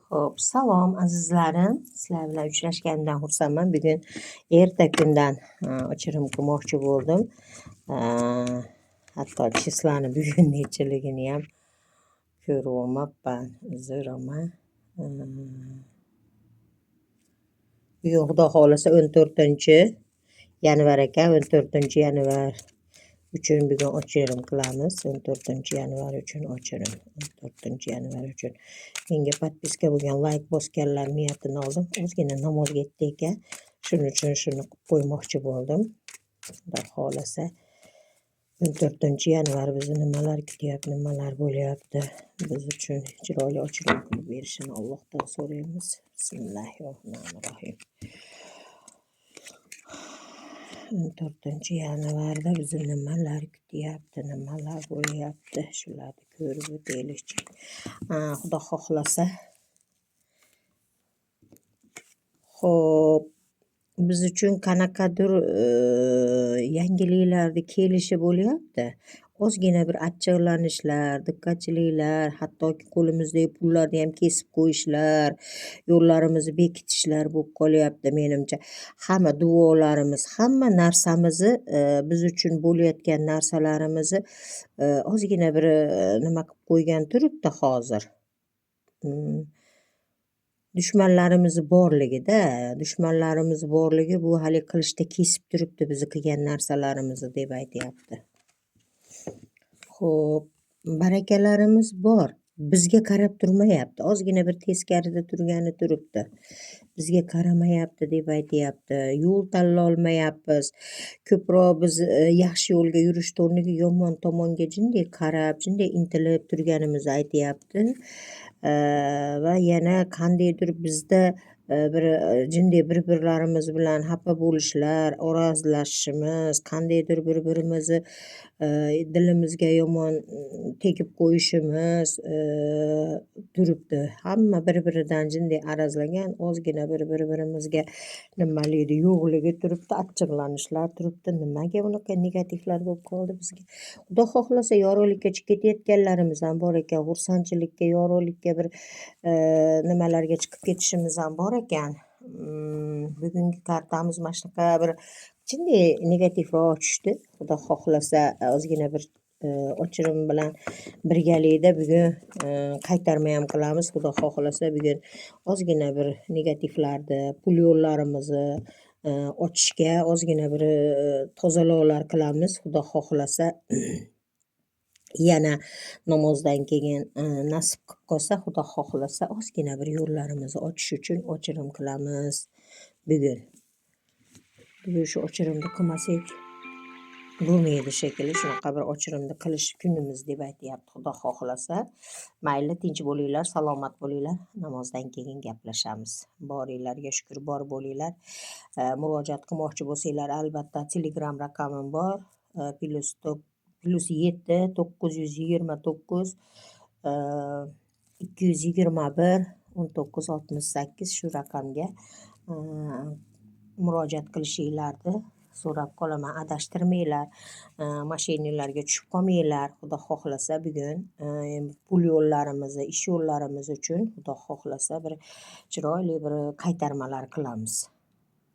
Xo'p, salom azizlarim. Sizlar bilan uchrashganimdan xursandman. Bugun erta kundan o'chirim qilmoqchi bo'ldim. Hatto chislani bugun nechiligini ham ko'rib olmabman. Uzraman. Bugun Xudo xolasa 14-yanvar ekan. 14-yanvar uchun bugun o'chirim qilamiz. 14-yanvar uchun o'chirim. 14-yanvar uchun. Menga podpiska bo'lgan, like bosganlar niyatini oldim. O'zgina namozga ketdi ekan. Shuning uchun shuni qilib qo'ymoqchi bo'ldim. Xudo xolasa 14-yanvar bizni nimalar kutyapti, nimalar bo'lyapti. Biz uchun chiroyli ochirim qilib berishini Allohdan so'raymiz. Bismillahirrohmanirrohim. 14-yanvarda bizni nimalar kutyapti, nimalar bo'lyapti, shularni ko'rib o'taylik. Xudo xohlasa. Xo'p, biz uchun qanaqadir yangiliklarni kelishi bo'lyapti. Ozgina bir achchiqlanishlar, diqqatchiliklar, hattoki qo'limizdagi pullarni ham kesib qo'yishlar, yo'llarimizni bekitishlar bo'lib qolyapti menimcha. Hamma duolarimiz, hamma narsamizni, biz uchun bo'layotgan narsalarimizni ozgina bir nima qilib qo'ygan turibdi hozir. Dushmanlarimiz borligi bu hali qilishda kesib turibdi bizni qilgan narsalarimizni deb aytyapti. Xo'p, barakalarimiz bor. Bizga qarab turmayapti. Ozgina bir teskarida turgani turibdi. Bizga qaramayapti deb aytyapti. Yo'l tanlolmayapmiz. Ko'proq biz yaxshi yo'lga yurishni o'rniga yomon tomonga jinday qarab, jinday intilib turganimizni aytyapti. Va yana qandaydir bizda bir jinday bir-birlarimiz bilan xafa bo'lishlar, orozlashishimiz, qandaydir bir-birimizni dilimizga yomon tegib qo'yishimiz turibdi. Hamma bir-biridan jinday arazlagan, ozgina bir-birimizga nimaligini yo'qligi turibdi, achchiqlanishlar turibdi. Nimaga bunaqa negativlar bo'lib qoldi bizga? Xudo xohlasa yorug'likka chiqib ketayotganlarimiz ham bor ekan, xursandchilikka, yorug'likka bir nimalarga chiqib ketishimiz ham bor ekan. Bugungi kartamiz mana shunaqa bir jinday negativroq tushdi. Xudo xohlasa ozgina bir o'chirim bilan birgalikda bugun qaytarma ham qilamiz. Xudo xohlasa bugun ozgina bir negativlarni, pul yo'llarimizni ochishga ozgina bir tozalovlar qilamiz. Xudo xohlasa yana namozdan keyin nasib qilib qolsa, Xudo xohlasa ozgina bir yo'llarimizni ochish uchun o'chirim qilamiz bugun. Bugun shu o'chirimni qilmasak bo'lmaydi shekilli. Shunaqa bir o'chirimni qilish kunimiz deb aytyapti Xudo xohlasa. Mayli, tinch bo'linglar, salomat bo'linglar. Namozdan keyin gaplashamiz. Boringlarga shukur, bor bo'linglar. Murojaat qilmoqchi bo'lsanglar, albatta Telegram raqamim bor. +7 929 221 1968 shu raqamga murojaat qilishinglarni so'rab qolaman. Adashtirmanglar, mashinalarga tushib qolmanglar. Xudo xohlasa bugun pul yo'llarimizni, ish yo'llarimiz uchun Xudo xohlasa bir chiroyli bir qaytarmalar qilamiz.